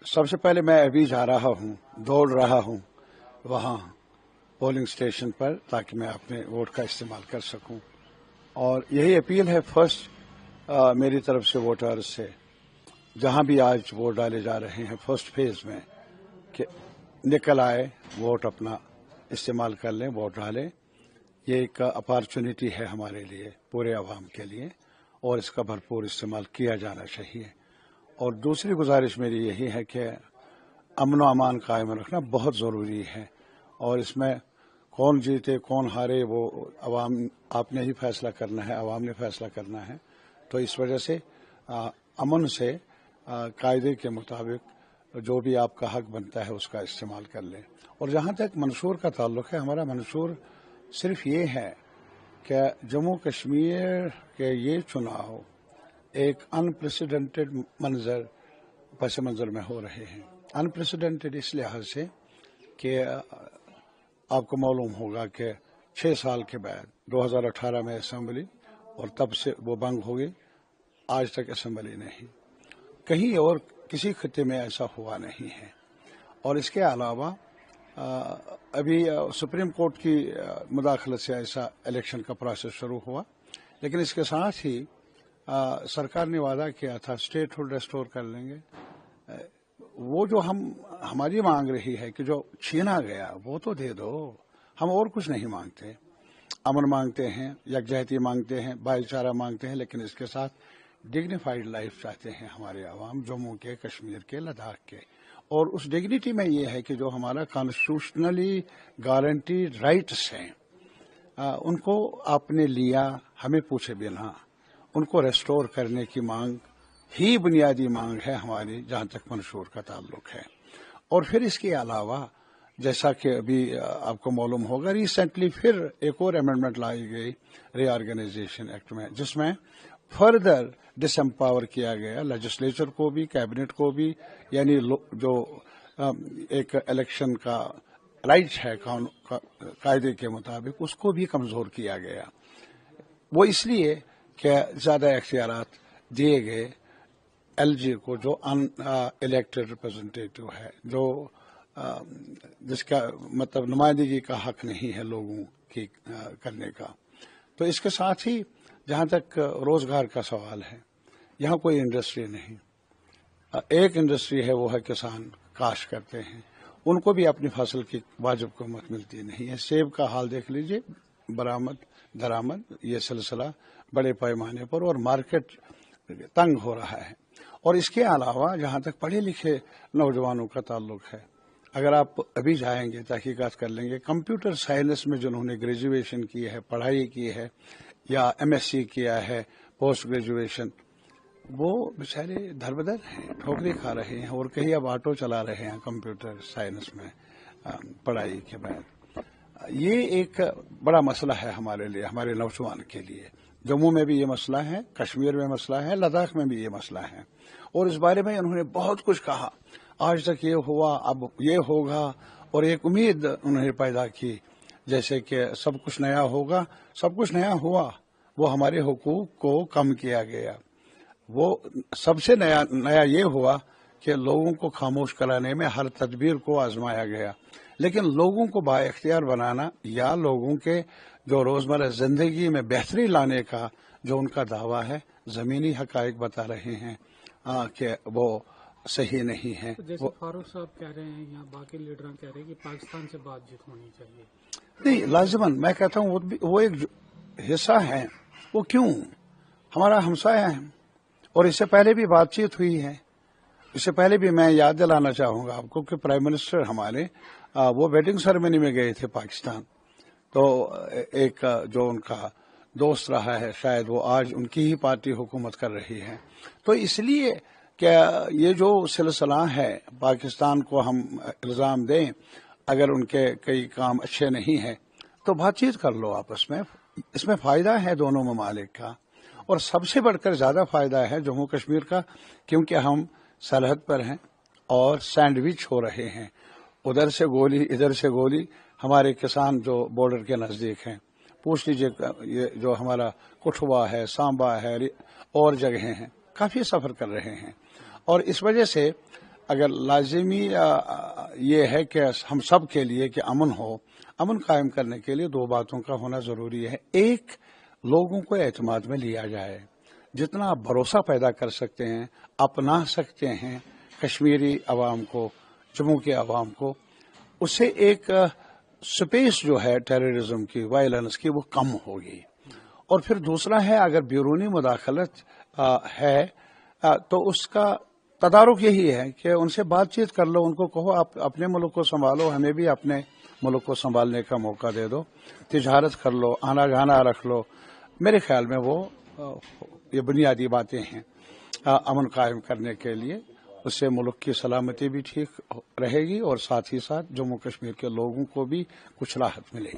سب سے پہلے میں ابھی جا رہا ہوں، دوڑ رہا ہوں وہاں پولنگ اسٹیشن پر تاکہ میں اپنے ووٹ کا استعمال کر سکوں، اور یہی اپیل ہے فرسٹ میری طرف سے ووٹرز سے، جہاں بھی آج ووٹ ڈالے جا رہے ہیں فرسٹ فیز میں، کہ نکل آئے، ووٹ اپنا استعمال کر لیں، ووٹ ڈالیں۔ یہ ایک اپارچونٹی ہے ہمارے لیے، پورے عوام کے لیے، اور اس کا بھرپور استعمال کیا جانا چاہیے۔ اور دوسری گزارش میری یہی ہے کہ امن و امان قائم رکھنا بہت ضروری ہے، اور اس میں کون جیتے کون ہارے وہ عوام آپ نے ہی فیصلہ کرنا ہے، عوام نے فیصلہ کرنا ہے۔ تو اس وجہ سے امن سے قاعدے کے مطابق جو بھی آپ کا حق بنتا ہے اس کا استعمال کر لیں۔ اور جہاں تک منشور کا تعلق ہے، ہمارا منشور صرف یہ ہے کہ جموں کشمیر کے یہ چناؤ ایک انپریسیڈنٹڈ پس منظر میں ہو رہے ہیں۔ انپریسیڈنٹڈ اس لحاظ سے کہ آپ کو معلوم ہوگا کہ 6 سال کے بعد 2018 میں اسمبلی، اور تب سے وہ بنگ ہو گئی، آج تک اسمبلی نہیں، کہیں اور کسی خطے میں ایسا ہوا نہیں ہے۔ اور اس کے علاوہ ابھی سپریم کورٹ کی مداخلت سے ایسا الیکشن کا پروسیس شروع ہوا، لیکن اس کے ساتھ ہی سرکار نے وعدہ کیا تھا اسٹیٹ ہوڈ ریسٹور کر لیں گے۔ وہ جو ہماری مانگ رہی ہے کہ جو چھینا گیا وہ تو دے دو، ہم اور کچھ نہیں مانگتے۔ امن مانگتے ہیں، یکجہتی مانگتے ہیں، بھائی چارہ مانگتے ہیں، لیکن اس کے ساتھ ڈگنیفائڈ لائف چاہتے ہیں ہمارے عوام، جموں کے، کشمیر کے، لداخ کے۔ اور اس ڈگنیٹی میں یہ ہے کہ جو ہمارا کانسٹیٹیوشنلی گارنٹیڈ رائٹس ہیں، ان کو آپ نے لیا ہمیں پوچھے بنا، ان کو ریسٹور کرنے کی مانگ ہی بنیادی مانگ ہے ہماری، جہاں تک منشور کا تعلق ہے۔ اور پھر اس کے علاوہ جیسا کہ ابھی آپ کو معلوم ہوگا، ریسنٹلی پھر ایک اور امینڈمنٹ لائی گئی ری آرگنائزیشن ایکٹ میں، جس میں فردر ڈس امپاور کیا گیا لیجسلیچر کو بھی، کیبنٹ کو بھی، یعنی جو ایک الیکشن کا رائٹ ہے قاعدے کے مطابق، اس کو بھی کمزور کیا گیا۔ وہ اس لیے کہ زیادہ اختیارات دیے گئے ایل جی کو، جو ان الیکٹڈ ریپرزنٹیٹو ہے، جو جس کا مطلب نمائندگی کا حق نہیں ہے لوگوں کی کرنے کا۔ تو اس کے ساتھ ہی جہاں تک روزگار کا سوال ہے، یہاں کوئی انڈسٹری نہیں، ایک انڈسٹری ہے، وہ ہے کسان، کاشت کرتے ہیں، ان کو بھی اپنی فصل کی واجب قیمت ملتی نہیں ہے۔ سیب کا حال دیکھ لیجئے، برآمد درآمد یہ سلسلہ بڑے پیمانے پر، اور مارکیٹ تنگ ہو رہا ہے۔ اور اس کے علاوہ جہاں تک پڑھے لکھے نوجوانوں کا تعلق ہے، اگر آپ ابھی جائیں گے، تحقیقات کر لیں گے، کمپیوٹر سائنس میں جنہوں نے گریجویشن کی ہے، پڑھائی کی ہے، یا ایم ایس سی کیا ہے، پوسٹ گریجویشن، وہ بیچارے در بدر ہیں، ٹھوکریں کھا رہے ہیں، اور کہیں اب آٹو چلا رہے ہیں کمپیوٹر سائنس میں پڑھائی کے بعد۔ یہ ایک بڑا مسئلہ ہے ہمارے لیے، ہمارے نوجوان کے لیے۔ جموں میں بھی یہ مسئلہ ہے، کشمیر میں مسئلہ ہے، لداخ میں بھی یہ مسئلہ ہے، اور اس بارے میں انہوں نے بہت کچھ کہا۔ آج تک یہ ہوا، اب یہ ہوگا، اور ایک امید انہوں نے پیدا کی جیسے کہ سب کچھ نیا ہوگا۔ سب کچھ نیا ہوا، وہ ہمارے حقوق کو کم کیا گیا۔ وہ سب سے نیا یہ ہوا کہ لوگوں کو خاموش کرانے میں ہر تدبیر کو آزمایا گیا، لیکن لوگوں کو با اختیار بنانا یا لوگوں کے جو روزمرہ زندگی میں بہتری لانے کا جو ان کا دعویٰ ہے، زمینی حقائق بتا رہے ہیں کہ وہ صحیح نہیں ہے۔ جیسے فاروق صاحب کہہ رہے ہیں یا باقی لیڈراں کہہ رہے ہیں کہ پاکستان سے بات چیت ہونی چاہیے۔ نہیں، لازماً میں کہتا ہوں وہ ایک حصہ ہے، وہ کیوں ہمارا ہمسایہ ہے، اور اس سے پہلے بھی بات چیت ہوئی ہے۔ اس سے پہلے بھی میں یاد دلانا چاہوں گا آپ کو کہ پرائم منسٹر ہمارے وہ ویڈنگ سیریمنی میں گئے تھے پاکستان، تو ایک جو ان کا دوست رہا ہے، شاید وہ آج ان کی ہی پارٹی حکومت کر رہی ہے۔ تو اس لیے کہ یہ جو سلسلہ ہے، پاکستان کو ہم الزام دیں اگر ان کے کئی کام اچھے نہیں ہیں، تو بات چیت کر لو آپس میں، اس میں فائدہ ہے دونوں ممالک کا، اور سب سے بڑھ کر زیادہ فائدہ ہے جموں کشمیر کا، کیونکہ ہم سرحد پر ہیں اور سینڈوچ ہو رہے ہیں، ادھر سے گولی ادھر سے گولی۔ ہمارے کسان جو بارڈر کے نزدیک ہیں، پوچھ لیجئے، یہ جو ہمارا کٹھوا ہے، سامبا ہے، اور جگہیں ہیں، کافی سفر کر رہے ہیں، اور اس وجہ سے اگر لازمی یہ ہے کہ ہم سب کے لیے کہ امن قائم کرنے کے لیے دو باتوں کا ہونا ضروری ہے. ایک، لوگوں کو اعتماد میں لیا جائے. جتنا آپ بھروسہ پیدا کر سکتے ہیں، اپنا سکتے ہیں کشمیری عوام کو، جموں کے عوام کو، اس سے ایک سپیس جو ہے ٹیررزم کی، وائلنس کی، وہ کم ہوگی. اور پھر دوسرا ہے، اگر بیرونی مداخلت ہے تو اس کا تدارک یہی ہے کہ ان سے بات چیت کر لو، ان کو کہو آپ اپنے ملک کو سنبھالو، ہمیں بھی اپنے ملک کو سنبھالنے کا موقع دے دو، تجارت کر لو، آنا جانا رکھ لو. میرے خیال میں وہ یہ بنیادی باتیں ہیں امن قائم کرنے کے لیے. اس سے ملک کی سلامتی بھی ٹھیک رہے گی اور ساتھ ہی ساتھ جموں کشمیر کے لوگوں کو بھی کچھ راحت ملے گی.